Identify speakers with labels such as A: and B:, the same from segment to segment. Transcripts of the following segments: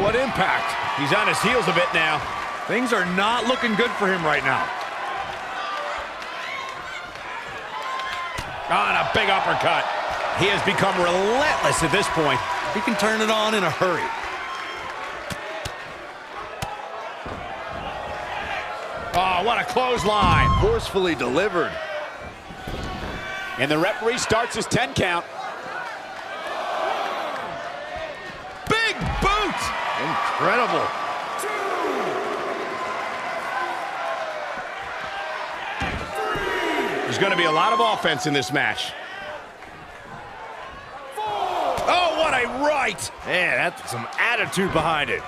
A: What impact. He's on his heels a bit now.
B: Things are not looking good for him right now.
A: On a big uppercut. He has become relentless at this point.
B: He can turn it on in a hurry.
A: Oh, what a clothesline.
B: Forcefully delivered.
A: And the referee starts his 10 count. Big boot!
B: Incredible.
A: There's going to be a lot of offense in this match. Oh, what a right!
B: Man, that's some attitude behind it.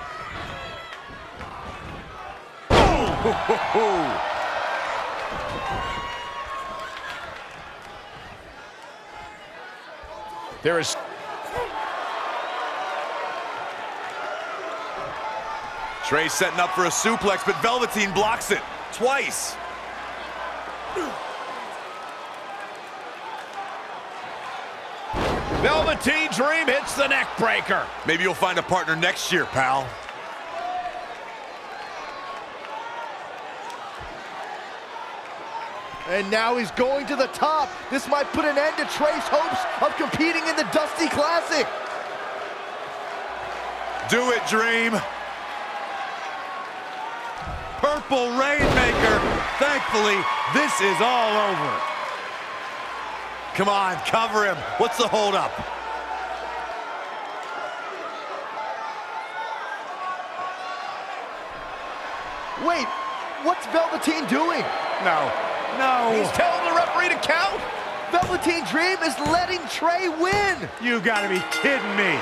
A: Oh! There is...
B: Trey setting up for a suplex, but Velveteen blocks it twice.
A: Velveteen Dream hits the neck breaker.
B: Maybe you'll find a partner next year, pal.
C: And now he's going to the top. This might put an end to Trey's hopes of competing in the Dusty Classic.
B: Do it, Dream. Purple Rainmaker. Thankfully, this is all over. Come on, cover him. What's the holdup?
C: Wait, what's Velveteen doing?
B: No. No.
C: He's telling the referee to count. Velveteen Dream is letting Trey win.
B: You gotta be kidding me.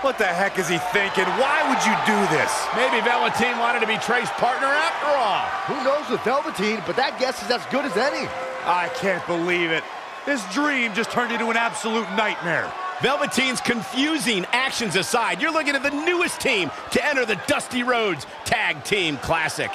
B: What the heck is he thinking? Why would you do this?
A: Maybe Velveteen wanted to be Trey's partner after all.
C: Who knows with Velveteen, but that guess is as good as any.
B: I can't believe it. This dream just turned into an absolute nightmare.
A: Velveteen's confusing actions aside, you're looking at the newest team to enter the Dusty Rhodes Tag Team Classic.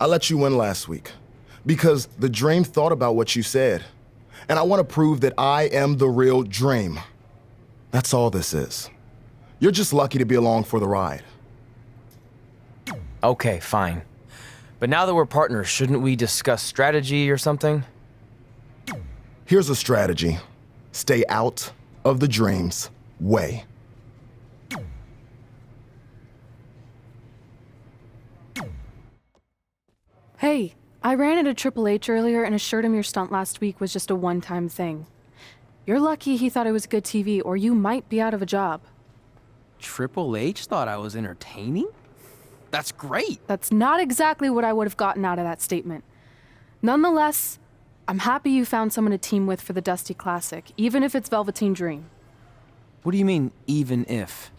D: I let you win last week because the Dream thought about what you said. And I want to prove that I am the real Dream. That's all this is. You're just lucky to be along for the ride.
E: Okay, fine. But now that we're partners, shouldn't we discuss strategy or something?
D: Here's a strategy. Stay out of the Dream's way.
F: Hey, I ran into Triple H earlier and assured him your stunt last week was just a one-time thing. You're lucky he thought it was good TV, or you might be out of a job.
E: Triple H thought I was entertaining? That's great.
F: That's not exactly what I would have gotten out of that statement. Nonetheless, I'm happy you found someone to team with for the Dusty Classic, even if it's Velveteen Dream.
E: What do you mean, even if?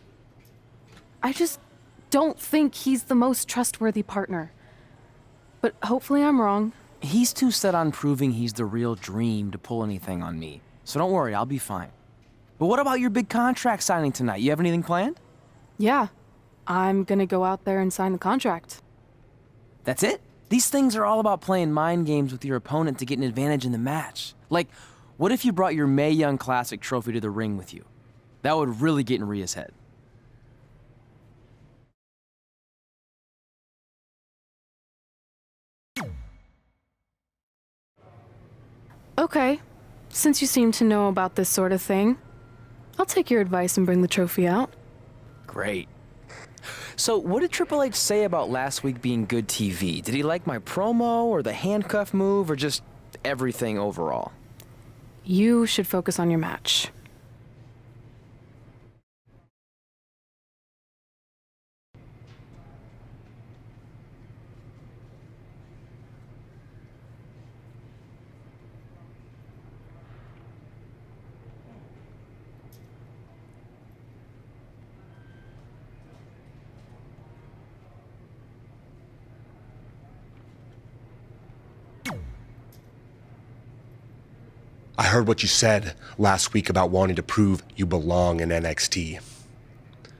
F: I just don't think he's the most trustworthy partner. But hopefully I'm wrong.
E: He's too set on proving he's the real Dream to pull anything on me. So don't worry, I'll be fine. But what about your big contract signing tonight? You have anything planned?
F: Yeah, I'm gonna go out there and sign the contract.
E: That's it? These things are all about playing mind games with your opponent to get an advantage in the match. Like, what if you brought your Mae Young Classic trophy to the ring with you? That would really get in Rhea's head.
F: Okay, since you seem to know about this sort of thing, I'll take your advice and bring the trophy out.
E: Great. So, what did Triple H say about last week being good TV? Did he like my promo, or the handcuff move, or just everything overall?
F: You should focus on your match.
G: I heard what you said last week about wanting to prove you belong in NXT.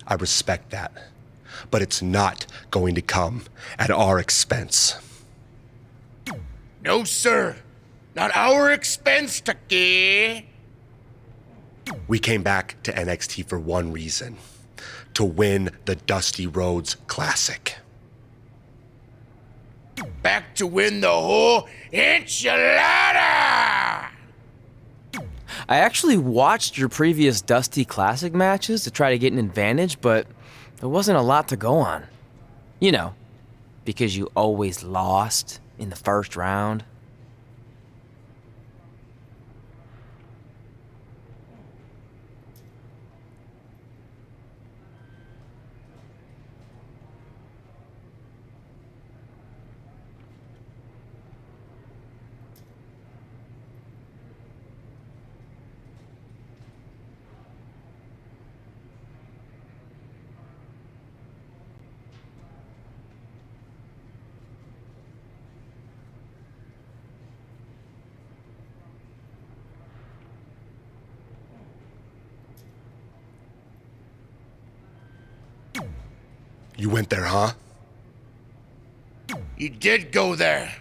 G: I respect that, but it's not going to come at our expense.
A: No, sir. Not our expense, Tucky.
G: We came back to NXT for one reason: to win the Dusty Rhodes Classic.
A: Back to win the whole enchilada!
E: I actually watched your previous Dusty Classic matches to try to get an advantage, but there wasn't a lot to go on. You know, because you always lost in the first round.
G: You went there, huh?
A: He did go there.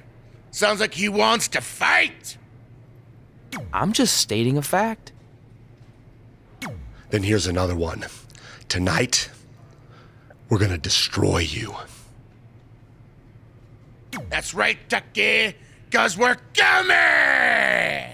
A: Sounds like he wants to fight.
E: I'm just stating a fact.
G: Then here's another one. Tonight, we're gonna destroy you.
A: That's right, Tucky, 'cause we're coming!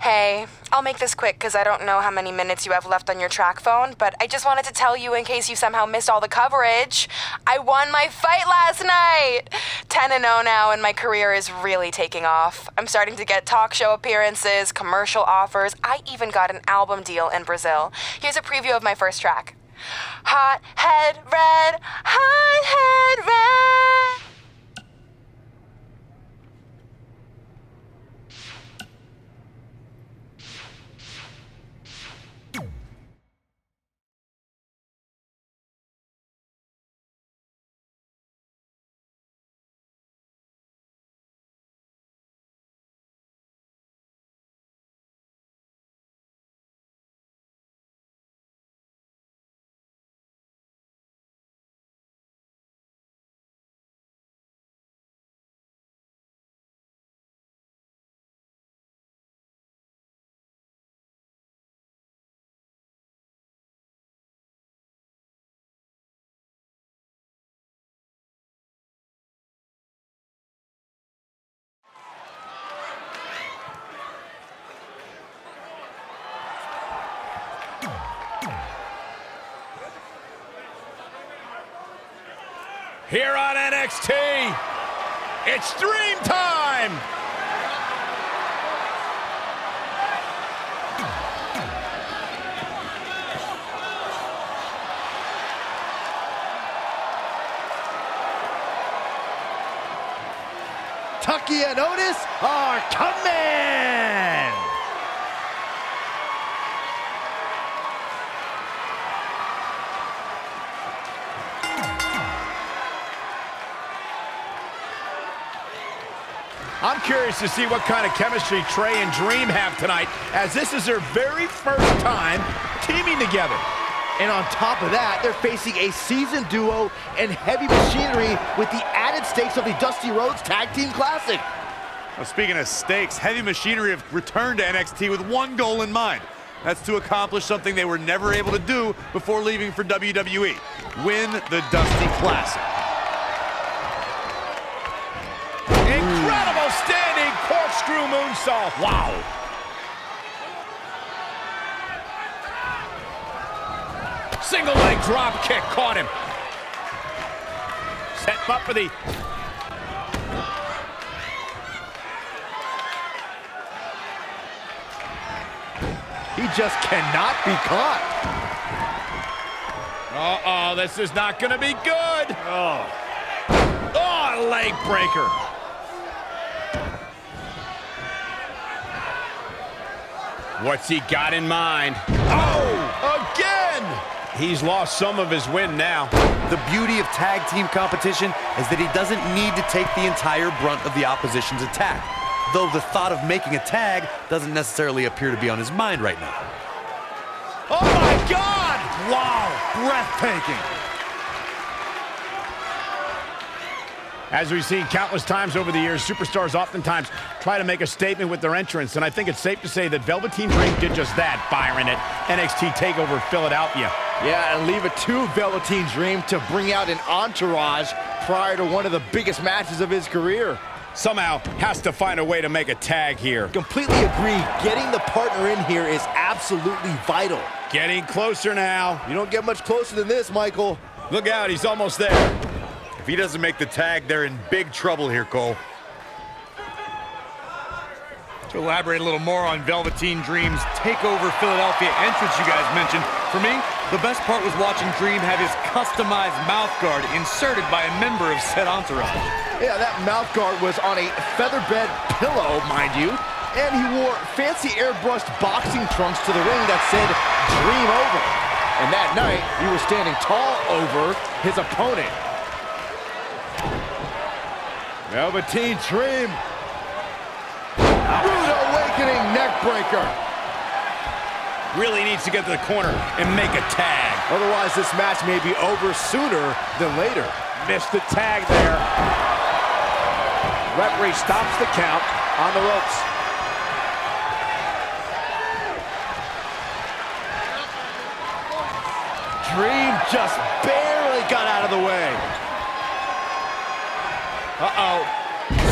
H: Hey, I'll make this quick because I don't know how many minutes you have left on your track phone, but I just wanted to tell you in case you somehow missed all the coverage. I won my fight last night! 10-0 now, and my career is really taking off. I'm starting to get talk show appearances, commercial offers. I even got an album deal in Brazil. Here's a preview of my first track. Hot head red, hot head red.
A: Here on NXT, it's Dream Time!
C: Tucky and Otis are coming!
A: I'm curious to see what kind of chemistry Trey and Dream have tonight, as this is their very first time teaming together.
C: And on top of that, they're facing a seasoned duo and heavy machinery with the added stakes of the Dusty Rhodes Tag Team Classic.
B: Well, speaking of stakes, Heavy Machinery have returned to NXT with one goal in mind. That's to accomplish something they were never able to do before leaving for WWE. Win the Dusty Classic.
A: Incredible standing corkscrew moonsault. Wow. Single leg drop kick caught him. Set him up for the...
C: He just cannot be caught.
A: Uh-oh, this is not gonna be good. Oh, leg breaker. What's he got in mind? Oh, again! He's lost some of his win now.
B: The beauty of tag team competition is that he doesn't need to take the entire brunt of the opposition's attack, though the thought of making a tag doesn't necessarily appear to be on his mind right now.
A: Oh my God!
B: Wow, breathtaking.
A: As we've seen countless times over the years, superstars oftentimes try to make a statement with their entrance, and I think it's safe to say that Velveteen Dream did just that, Byron, at NXT TakeOver Philadelphia.
C: Yeah, and leave it to Velveteen Dream to bring out an entourage prior to one of the biggest matches of his career.
A: Somehow has to find a way to make a tag here.
C: Completely agree. Getting the partner in here is absolutely vital.
A: Getting closer now.
C: You don't get much closer than this, Michael.
A: Look out, he's almost there.
B: If he doesn't make the tag, they're in big trouble here, Cole. To elaborate a little more on Velveteen Dream's TakeOver Philadelphia entrance you guys mentioned, for me, the best part was watching Dream have his customized mouth guard inserted by a member of said entourage.
C: Yeah, that mouth guard was on a featherbed pillow, mind you, and he wore fancy airbrushed boxing trunks to the ring that said Dream Over. And that night, he was standing tall over his opponent. Velveteen Dream. Rude awakening neckbreaker.
A: Really needs to get to the corner and make a tag.
C: Otherwise, this match may be over sooner than later.
A: Missed the tag there.
C: Referee stops the count on the ropes. Dream just barely got out of the way.
A: Uh-oh.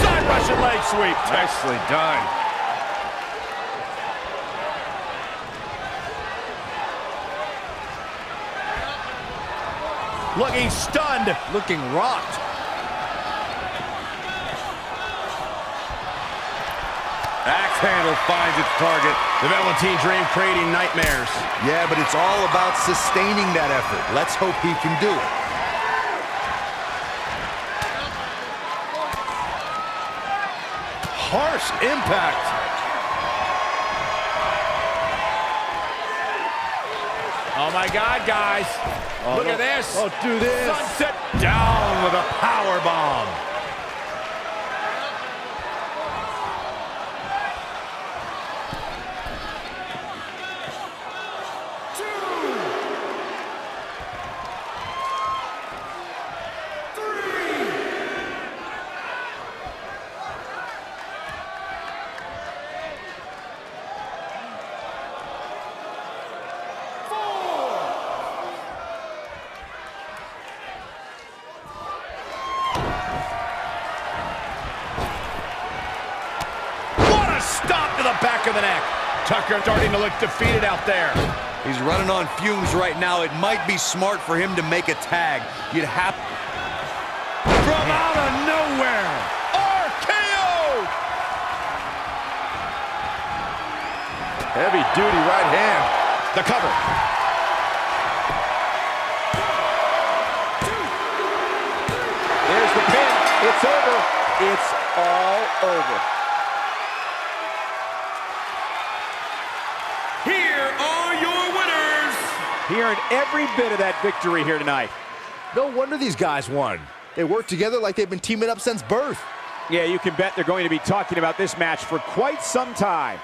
A: Side Russian leg sweep.
B: Nicely done.
A: Looking stunned.
C: Looking rocked.
B: Axe handle finds its target.
A: The Velveteen Dream creating nightmares.
B: Yeah, but it's all about sustaining that effort. Let's hope he can do it.
C: Harsh impact.
A: Oh my God, guys. Look at this.
C: Don't do this.
A: Sunset down with a power bomb. Stop to the back of the neck. Tucker starting to look defeated out there.
B: He's running on fumes right now. It might be smart for him to make a tag. You'd have... From out of nowhere!
A: RKO!
C: Heavy duty right hand.
A: The cover.
C: There's the pin. It's over. It's all over.
A: Here are your winners.
I: Hearing every bit of that victory here tonight.
C: No wonder these guys won. They work together like they've been teaming up since birth.
I: Yeah, you can bet they're going to be talking about this match for quite some time.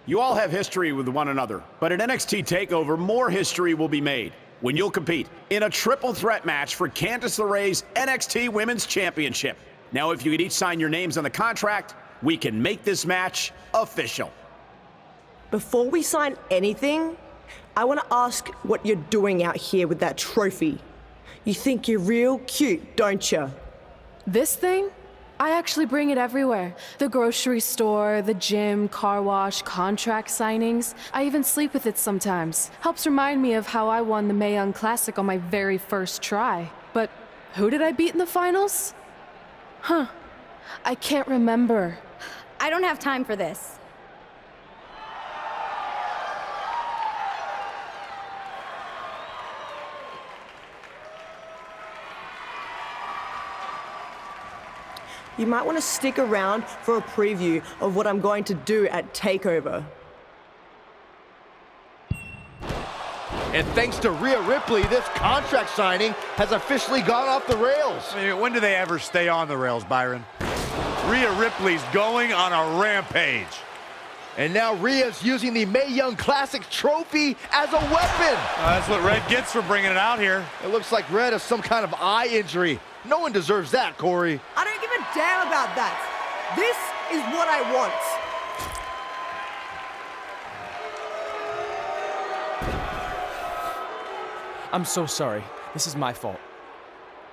A: You all have history with one another, but at NXT TakeOver, more history will be made when you'll compete in a triple threat match for Candice LeRae's NXT Women's Championship. Now, if you could each sign your names on the contract, we can make this match official.
J: Before we sign anything, I want to ask what you're doing out here with that trophy. You think you're real cute, don't you?
F: This thing? I actually bring it everywhere. The grocery store, the gym, car wash, contract signings. I even sleep with it sometimes. Helps remind me of how I won the Mae Young Classic on my very first try. But who did I beat in the finals? I can't remember.
K: I don't have time for this.
J: You might want to stick around for a preview of what I'm going to do at TakeOver.
C: And thanks to Rhea Ripley, this contract signing has officially gone off the rails.
B: I mean, when do they ever stay on the rails, Byron? Rhea Ripley's going on a rampage.
C: And now Rhea's using the Mae Young Classic trophy as a weapon.
B: That's what Red gets for bringing it out here.
C: It looks like Red has some kind of eye injury. No one deserves that, Corey.
J: I don't give a damn about that. This is what I want.
E: I'm so sorry. This is my fault.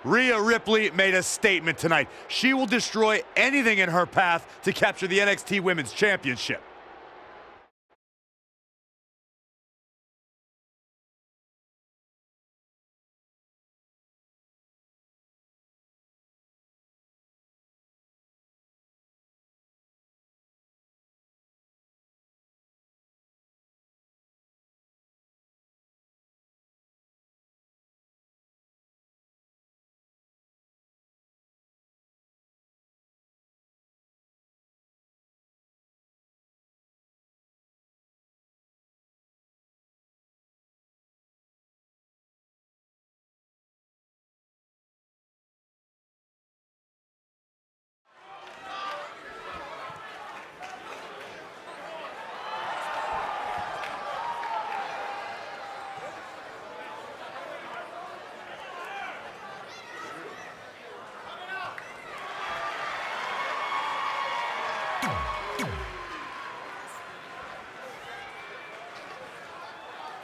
B: Rhea Ripley made a statement tonight. She will destroy anything in her path to capture the NXT Women's Championship.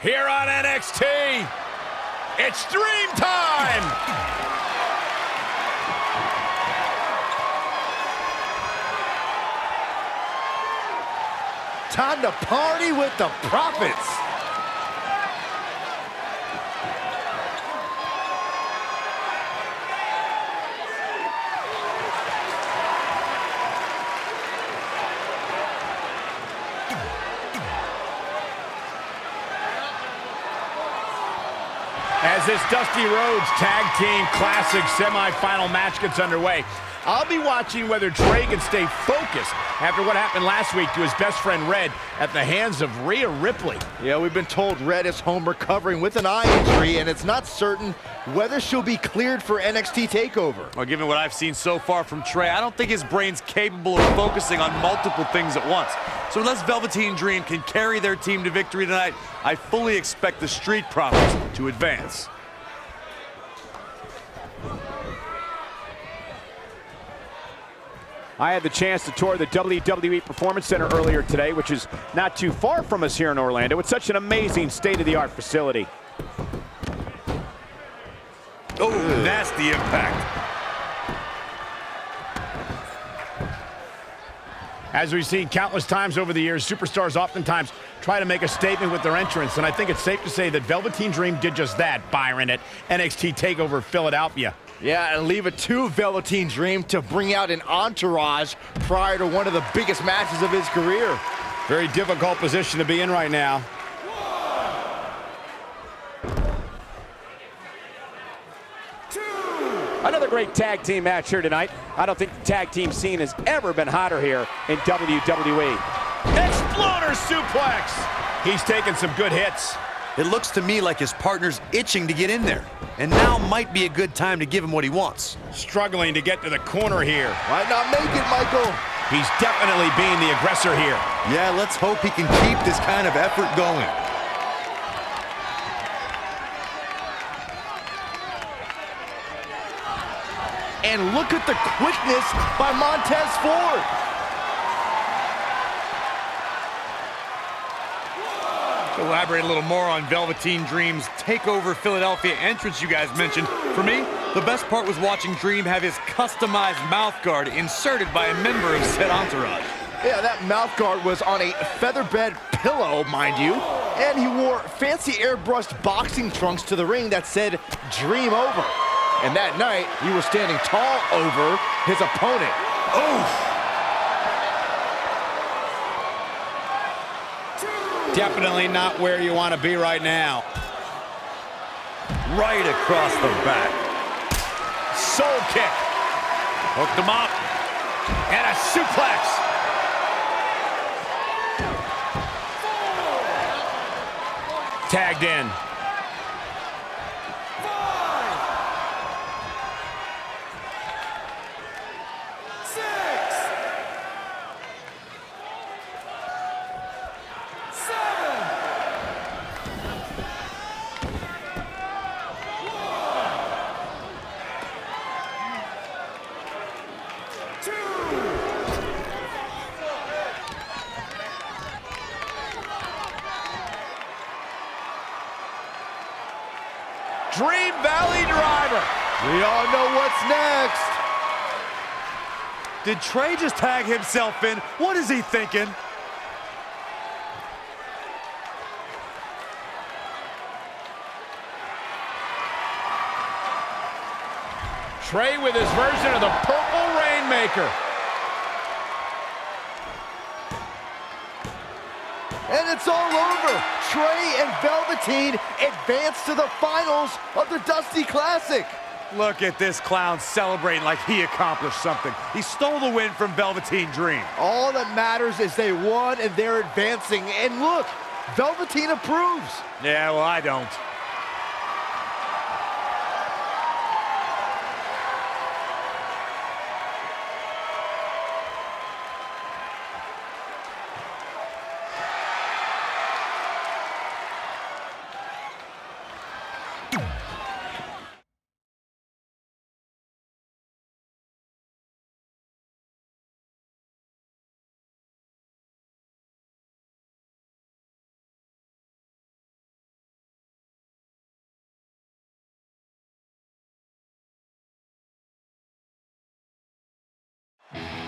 A: Here on NXT, it's Dream Time!
C: Time to party with the Profits.
A: As this Dusty Rhodes Tag Team Classic semifinal match gets underway, I'll be watching whether Trey can stay focused after what happened last week to his best friend Red at the hands of Rhea Ripley.
C: Yeah, we've been told Red is home recovering with an eye injury, and it's not certain whether she'll be cleared for NXT TakeOver.
B: Well, given what I've seen so far from Trey, I don't think his brain's capable of focusing on multiple things at once. So unless Velveteen Dream can carry their team to victory tonight, I fully expect the Street Profits to advance.
I: I had the chance to tour the WWE Performance Center earlier today, which is not too far from us here in Orlando. It's such an amazing state-of-the-art facility.
B: Oh, nasty impact.
A: As we've seen countless times over the years, superstars oftentimes try to make a statement with their entrance, and I think it's safe to say that Velveteen Dream did just that, Byron, at NXT TakeOver Philadelphia.
C: Yeah, and leave it to Velveteen Dream to bring out an entourage prior to one of the biggest matches of his career.
A: Very difficult position to be in right now.
I: Another great tag team match here tonight. I don't think the tag team scene has ever been hotter here in WWE.
A: Exploder suplex! He's taking some good hits.
B: It looks to me like his partner's itching to get in there. And now might be a good time to give him what he wants.
A: Struggling to get to the corner here.
C: Might not make it, Michael.
A: He's definitely being the aggressor here.
B: Yeah, let's hope he can keep this kind of effort going.
C: And look at the quickness by Montez Ford.
B: To elaborate a little more on Velveteen Dream's TakeOver Philadelphia entrance you guys mentioned, for me, the best part was watching Dream have his customized mouthguard inserted by a member of said entourage.
C: Yeah, that mouthguard was on a featherbed pillow, mind you, and he wore fancy airbrushed boxing trunks to the ring that said "Dream Over." And that night, he was standing tall over his opponent.
A: Definitely not where you want to be right now.
B: Right across the back.
A: Soul kick.
B: Hooked him up.
A: And a suplex. Tagged in. Dream Valley Driver.
C: We all know what's next.
B: Did Trey just tag himself in? What is he thinking?
A: Trey with his version of the Purple Rainmaker.
C: And it's all over. Trey and Velveteen advance to the finals of the Dusty Classic.
B: Look at this clown celebrating like he accomplished something. He stole the win from Velveteen Dream.
C: All that matters is they won and they're advancing. And look, Velveteen approves.
B: Yeah, well, I don't.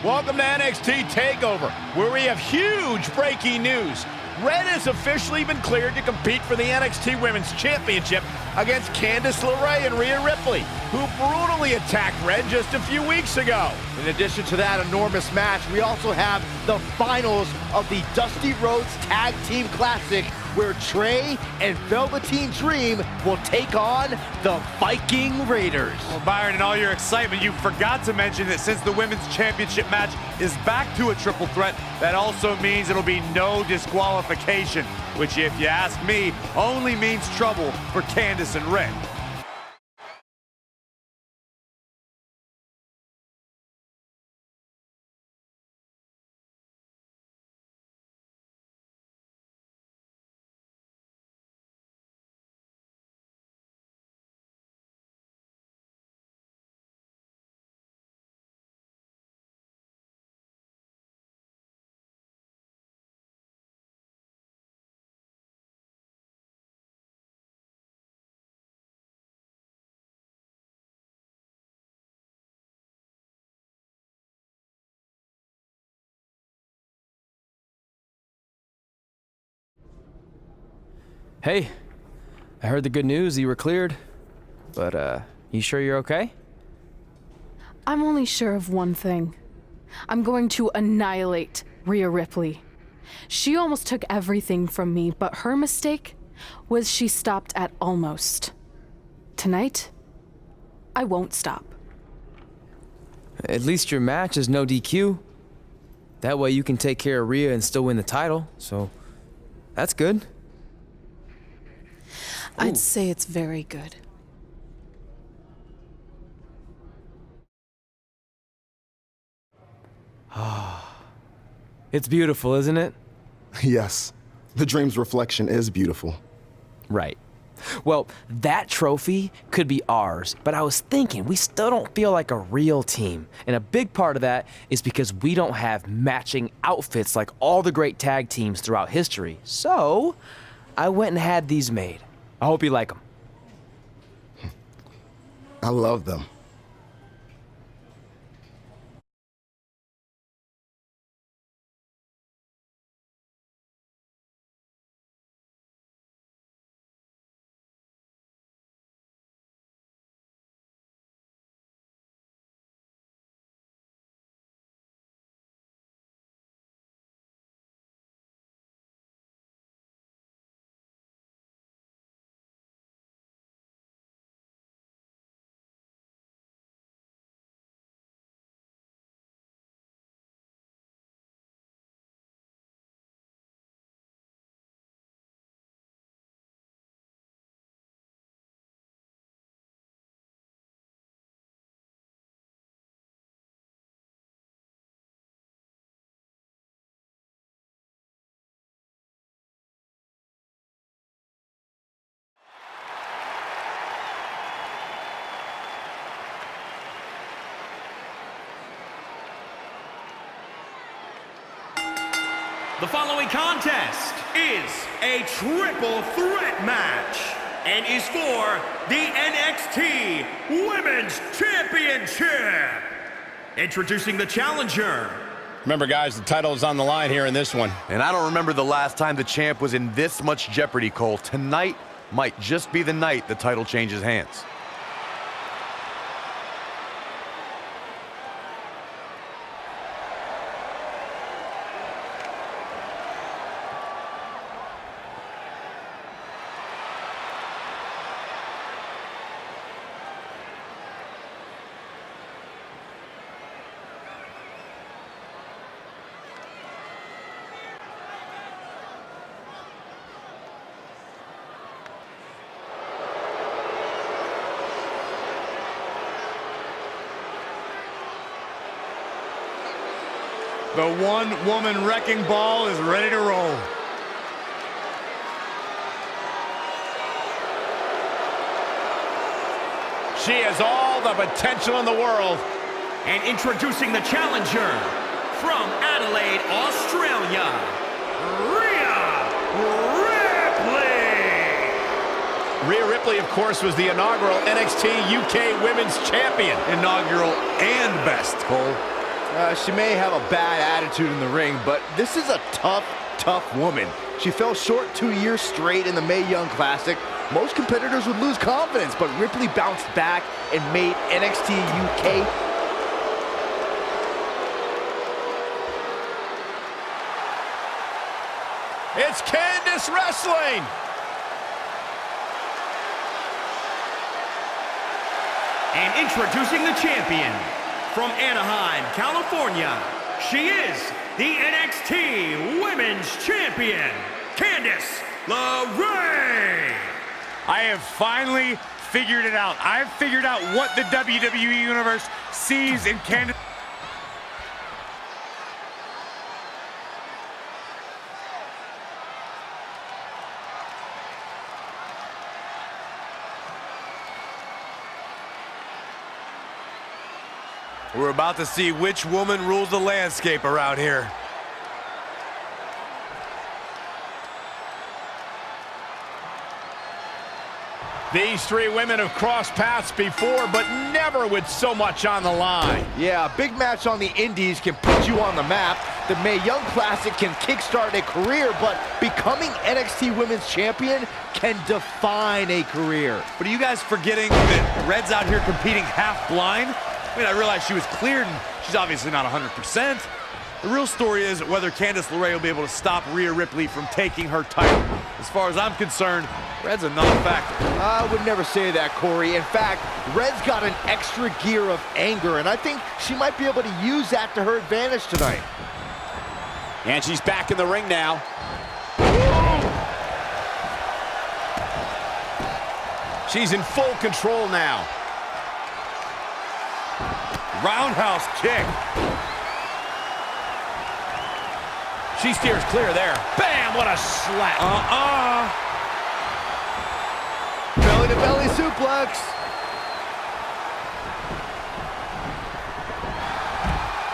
A: Welcome to NXT TakeOver, where we have huge breaking news. Red has officially been cleared to compete for the NXT Women's Championship against Candice LeRae and Rhea Ripley, who brutally attacked Red just a few weeks ago.
C: In addition to that enormous match, we also have the finals of the Dusty Rhodes Tag Team Classic, where Trey and Velveteen Dream will take on the Viking Raiders.
B: Well, Byron, in all your excitement, you forgot to mention that since the Women's Championship match is back to a triple threat, that also means it'll be no disqualification, which, if you ask me, only means trouble for Candice and Red.
E: Hey, I heard the good news, you were cleared. But, you sure you're okay?
F: I'm only sure of one thing. I'm going to annihilate Rhea Ripley. She almost took everything from me, but her mistake was she stopped at almost. Tonight, I won't stop.
E: At least your match is no DQ. That way you can take care of Rhea and still win the title, so that's good.
F: I'd say it's very good.
E: It's beautiful, isn't it?
D: Yes, the Dream's reflection is beautiful.
E: Right. Well, that trophy could be ours, but I was thinking we still don't feel like a real team. And a big part of that is because we don't have matching outfits like all the great tag teams throughout history. So, I went and had these made. I hope you like them.
D: I love them.
L: The following contest is a triple threat match and is for the NXT Women's Championship. Introducing the challenger.
A: Remember, guys, the title is on the line here in this one.
B: And I don't remember the last time the champ was in this much jeopardy, Cole. Tonight might just be the night the title changes hands.
A: The one-woman wrecking ball is ready to roll. She has all the potential in the world.
L: And introducing the challenger from Adelaide, Australia, Rhea Ripley.
A: Rhea Ripley, of course, was the inaugural NXT UK Women's Champion.
B: Inaugural and best, Cole.
C: She may have a bad attitude in the ring, but this is a tough woman. She fell short 2 years straight in the Mae Young Classic. Most competitors would lose confidence, but Ripley bounced back and made NXT UK
A: It's Candice wrestling.
L: And introducing the champion from Anaheim, California, she is the NXT Women's Champion, Candice LeRae.
M: I have finally figured it out. I've figured out what the WWE Universe sees in Candice.
B: We're about to see which woman rules the landscape around here.
A: These three women have crossed paths before, but never with so much on the line.
C: Yeah, a big match on the Indies can put you on the map. The Mae Young Classic can kickstart a career, but becoming NXT Women's Champion can define a career.
B: But are you guys forgetting that Red's out here competing half blind? I mean, I realize she was cleared, and she's obviously not 100%. The real story is whether Candice LeRae will be able to stop Rhea Ripley from taking her title. As far as I'm concerned, Red's a non-factor.
C: I would never say that, Corey. In fact, Red's got an extra gear of anger, and I think she might be able to use that to her advantage tonight.
A: And she's back in the ring now. She's in full control now.
B: Roundhouse kick.
A: She steers clear there. Bam, what a slap.
C: Belly-to-belly suplex.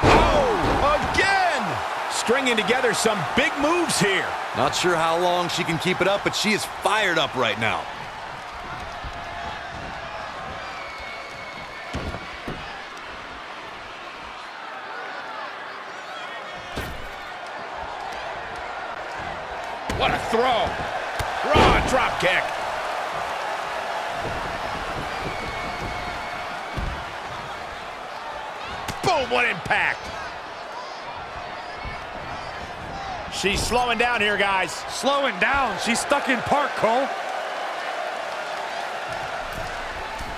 A: Oh, again! Stringing together some big moves here.
B: Not sure how long she can keep it up, but she is fired up right now.
A: What a throw. Raw drop kick. Boom, what impact. She's slowing down here, guys.
M: Slowing down. She's stuck in park, Cole.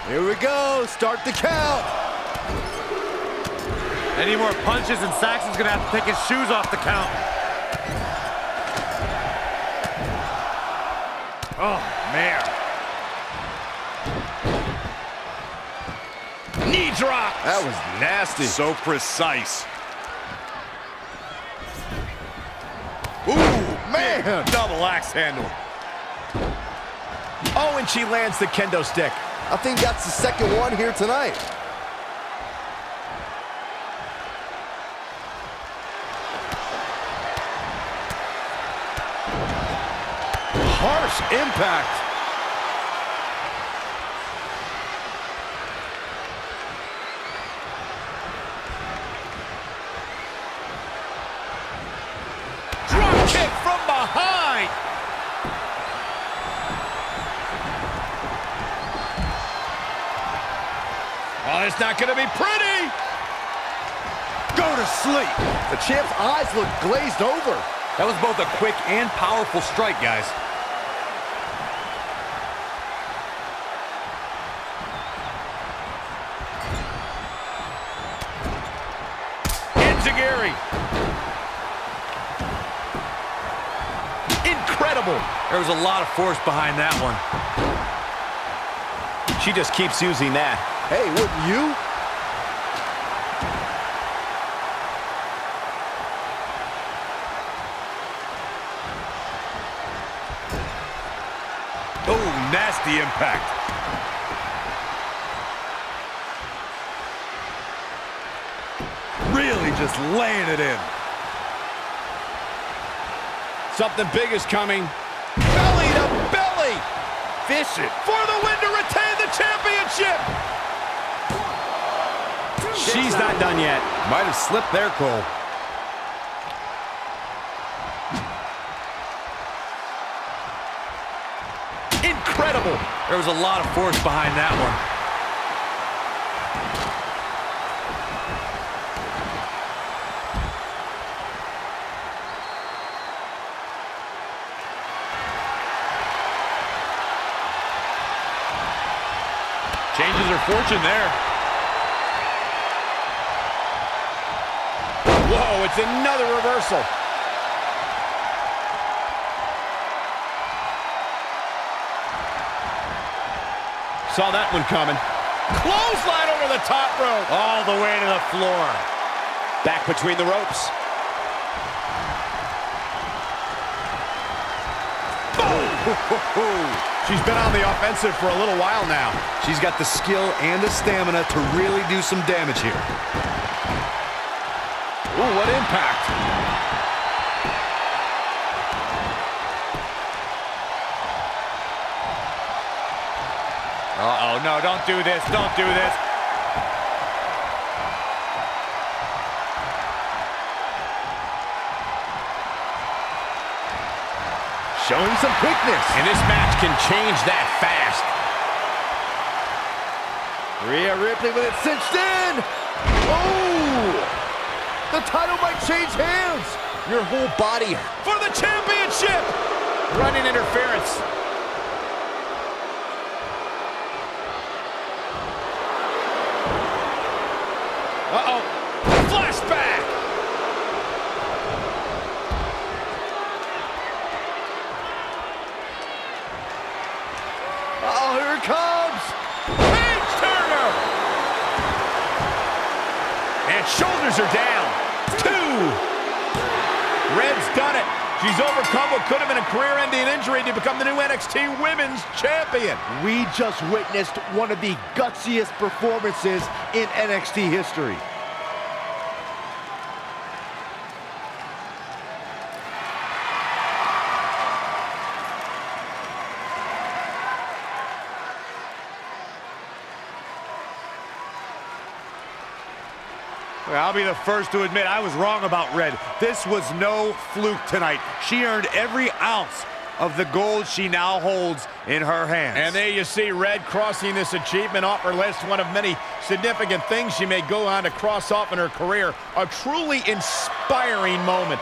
C: Here we go. Start the count.
M: Any more punches and Saxon's gonna have to take his shoes off the count. Oh, man.
A: Knee drop.
C: That was nasty.
B: So precise.
C: Ooh, man.
B: Double axe handle.
A: Oh, and she lands the kendo stick.
C: I think that's the second one here tonight. Harsh impact.
A: Drop kick from behind. Oh, it's not going to be pretty.
B: Go to sleep.
C: The champ's eyes look glazed over.
B: That was both a quick and powerful strike, guys.
A: Enziguri. Incredible.
B: There was a lot of force behind that one.
A: She just keeps using that.
C: Hey, wouldn't you?
B: Oh, nasty impact. Really just laying it in.
A: Something big is coming. Belly to belly.
B: Fish it.
A: For the win to retain the championship. She's not done yet.
B: Might have slipped there, Cole.
A: Incredible.
B: There was a lot of force behind that one. Changes her fortune there.
A: Whoa, it's another reversal. Saw that one coming. Clothesline over the top rope.
B: All the way to the floor.
A: Back between the ropes. Boom! She's been on the offensive for a little while now.
B: She's got the skill and the stamina to really do some damage here.
A: Ooh, what impact.
M: Uh-oh, no, don't do this, don't do this.
C: Showing some quickness.
A: And this match can change that fast.
C: Rhea Ripley with it cinched in. Oh! The title might change hands. Your whole body.
A: For the championship! Running interference. Uh-oh. Flashback!
C: Uh-oh, here it comes.
A: Page Turner! And shoulders are down. 2. Red's done it. She's overcome what could have been a career-ending injury to become the new NXT Women's Champion.
C: We just witnessed one of the gutsiest performances in NXT history.
M: I'll be the first to admit I was wrong about Red. This was no fluke tonight. She earned every ounce of the gold she now holds in her hands.
A: And there you see Red crossing this achievement off her list, one of many significant things she may go on to cross off in her career. A truly inspiring moment.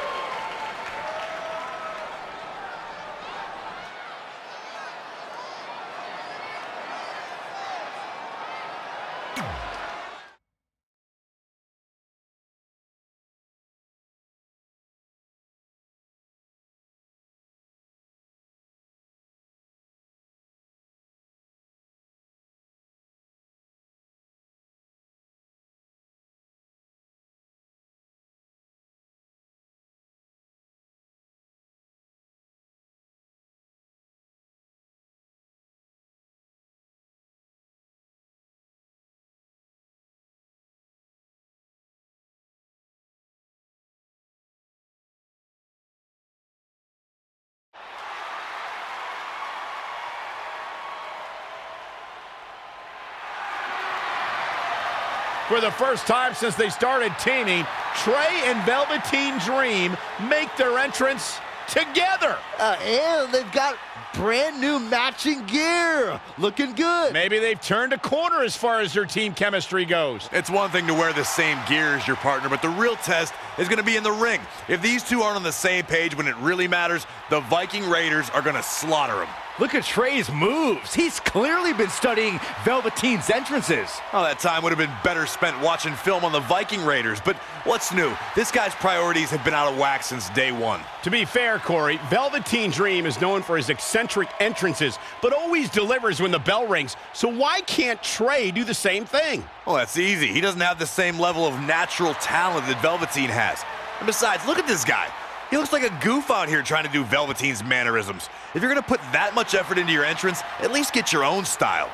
A: For the first time since they started teaming, Trey and Velveteen Dream make their entrance together.
C: And they've got brand new matching gear. Looking good.
A: Maybe they've turned a corner as far as their team chemistry goes.
B: It's one thing to wear the same gear as your partner, but the real test is going to be in the ring. If these two aren't on the same page when it really matters, the Viking Raiders are going to slaughter them.
C: Look at Trey's moves. He's clearly been studying Velveteen's entrances.
B: Oh, that time would have been better spent watching film on the Viking Raiders. But what's new? This guy's priorities have been out of whack since day one.
A: To be fair, Corey, Velveteen Dream is known for his eccentric entrances, but always delivers when the bell rings. So why can't Trey do the same thing?
B: Well, that's easy. He doesn't have the same level of natural talent that Velveteen has. And besides, look at this guy. He looks like a goof out here trying to do Velveteen's mannerisms. If you're going to put that much effort into your entrance, at least get your own style.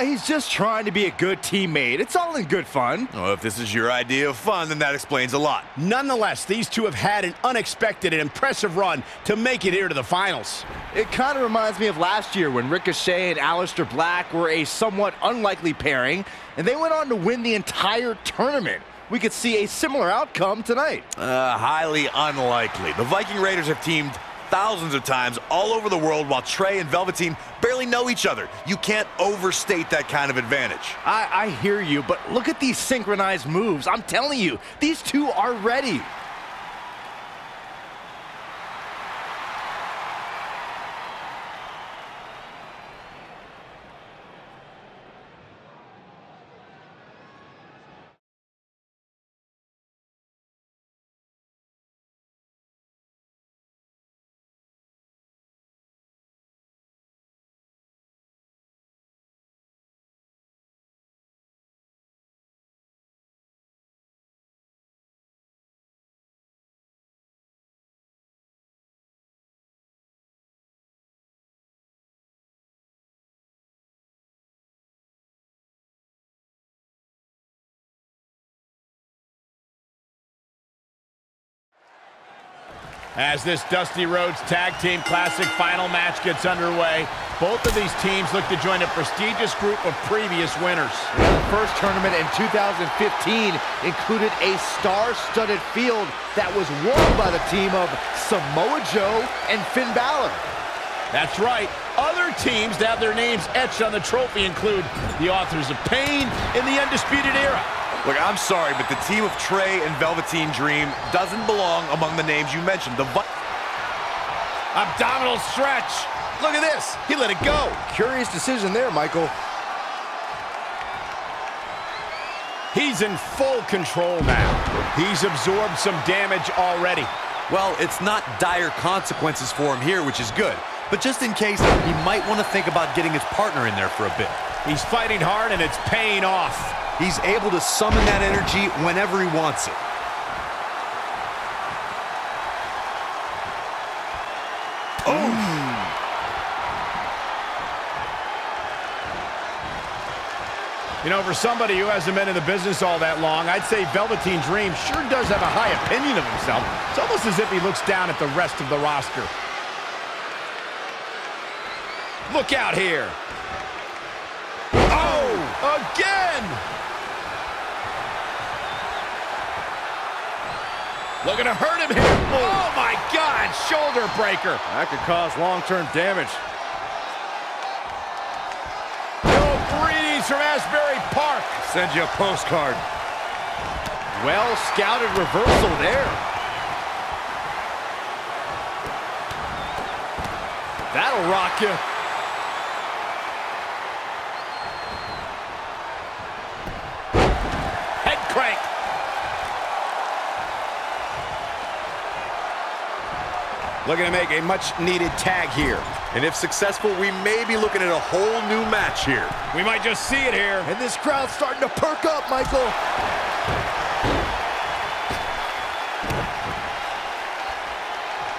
C: He's just trying to be a good teammate. It's all in good fun.
B: Well, if this is your idea of fun, then that explains a lot.
A: Nonetheless, these two have had an unexpected and impressive run to make it here to the finals.
C: It kind of reminds me of last year when Ricochet and Aleister Black were a somewhat unlikely pairing, and they went on to win the entire tournament. We could see a similar outcome tonight.
B: Highly unlikely. The Viking Raiders have teamed thousands of times all over the world while Trey and Velveteen barely know each other. You can't overstate that kind of advantage.
C: I hear you, but look at these synchronized moves. I'm telling you, these two are ready.
A: As this Dusty Rhodes Tag Team Classic final match gets underway, both of these teams look to join a prestigious group of previous winners.
C: The first tournament in 2015 included a star-studded field that was won by the team of Samoa Joe and Finn Balor.
A: That's right. Other teams that have their names etched on the trophy include the Authors of Pain and the Undisputed Era.
B: Look, I'm sorry, but the team of Trey and Velveteen Dream doesn't belong among the names you mentioned.
A: Abdominal stretch. Look at this. He let it go.
C: Curious decision there, Michael.
A: He's in full control now. He's absorbed some damage already.
B: Well, it's not dire consequences for him here, which is good. But just in case, he might want to think about getting his partner in there for a bit.
A: He's fighting hard and it's paying off.
B: He's able to summon that energy whenever he wants it.
A: You know, for somebody who hasn't been in the business all that long, I'd say Velveteen Dream sure does have a high opinion of himself. It's almost as if he looks down at the rest of the roster. Look out here. Oh, again! Looking to hurt him here. Oh, my God, shoulder breaker.
C: That could cause long-term damage.
A: Greetings from Asbury Park.
M: Send you a postcard.
C: Well-scouted reversal there. That'll rock you.
A: Head crank. Looking to make a much-needed tag here.
B: And if successful, we may be looking at a whole new match here.
A: We might just see it here.
C: And this crowd's starting to perk up, Michael.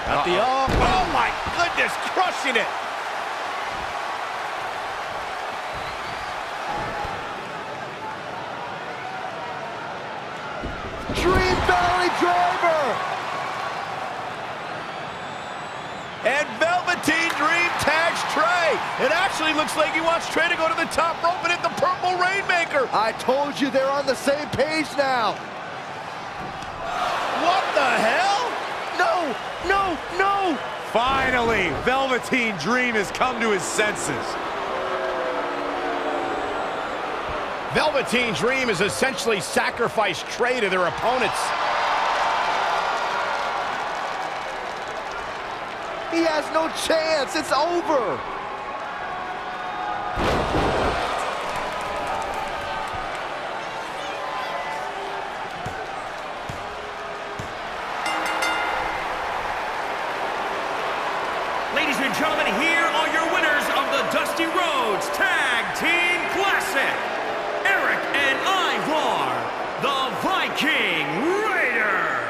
A: At the arm. Oh, my goodness, crushing it.
C: Dream Valley Driver.
A: And Velveteen Dream tags Trey. It actually looks like he wants Trey to go to the top rope and hit the Purple Rainmaker.
C: I told you they're on the same page now.
A: What the hell?
C: No, no, no.
M: Finally, Velveteen Dream has come to his senses.
A: Velveteen Dream has essentially sacrificed Trey to their opponents.
C: He has no chance. It's over.
L: Ladies and gentlemen, here are your winners of the Dusty Rhodes Tag Team Classic. Eric and Ivar, the Viking Raiders.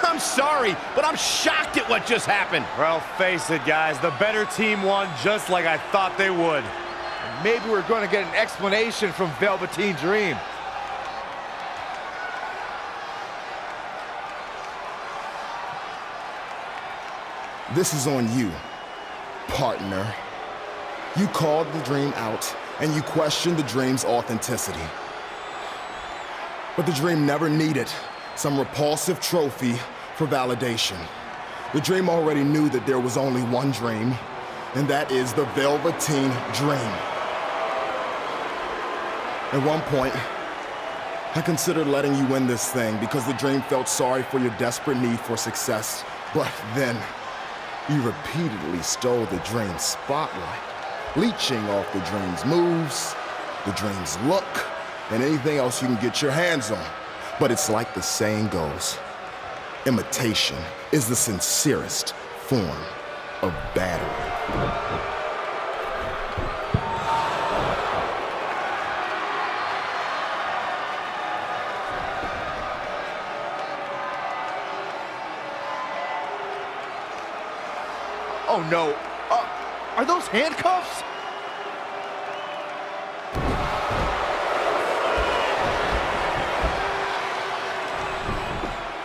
A: I'm sorry, but I'm shocked at what just happened.
M: Well, face it, guys. The better team won just like I thought they would.
C: Maybe we're going to get an explanation from Velveteen Dream.
D: This is on you, partner. You called the Dream out, and you questioned the Dream's authenticity. But the Dream never needed some repulsive trophy for validation. The Dream already knew that there was only one Dream, and that is the Velveteen Dream. At one point, I considered letting you win this thing because the Dream felt sorry for your desperate need for success. But then, you repeatedly stole the Dream's spotlight, leeching off the Dream's moves, the Dream's look, and anything else you can get your hands on. But it's like the saying goes, imitation is the sincerest form of battery.
C: Oh no, are those handcuffs?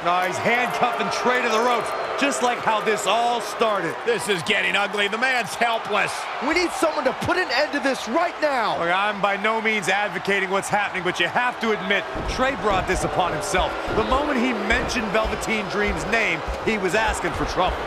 M: No, he's handcuffing Trey to the ropes, just like how this all started.
A: This is getting ugly. The man's helpless.
C: We need someone to put an end to this right now.
M: Look, I'm by no means advocating what's happening, but you have to admit, Trey brought this upon himself. The moment he mentioned Velveteen Dream's name, he was asking for trouble.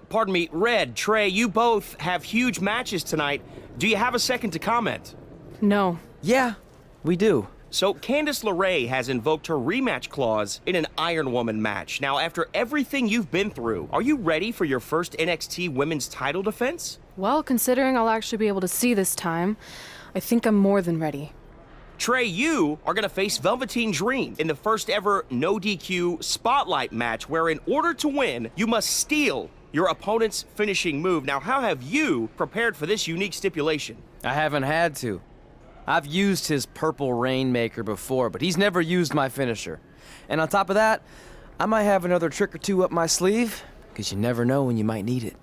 N: Pardon me, Red, Trey, you both have huge matches tonight. Do you have a second to comment?
F: No.
E: Yeah, we do.
N: So, Candice LeRae has invoked her rematch clause in an Iron Woman match. Now, after everything you've been through, are you ready for your first NXT Women's title defense?
F: Well, considering I'll actually be able to see this time, I think I'm more than ready.
N: Trey, you are going to face Velveteen Dream in the first ever no DQ spotlight match, where in order to win, you must steal your opponent's finishing move. Now, how have you prepared for this unique stipulation?
E: I haven't had to. I've used his purple Rainmaker before, but he's never used my finisher. And on top of that, I might have another trick or two up my sleeve, because you never know when you might need it.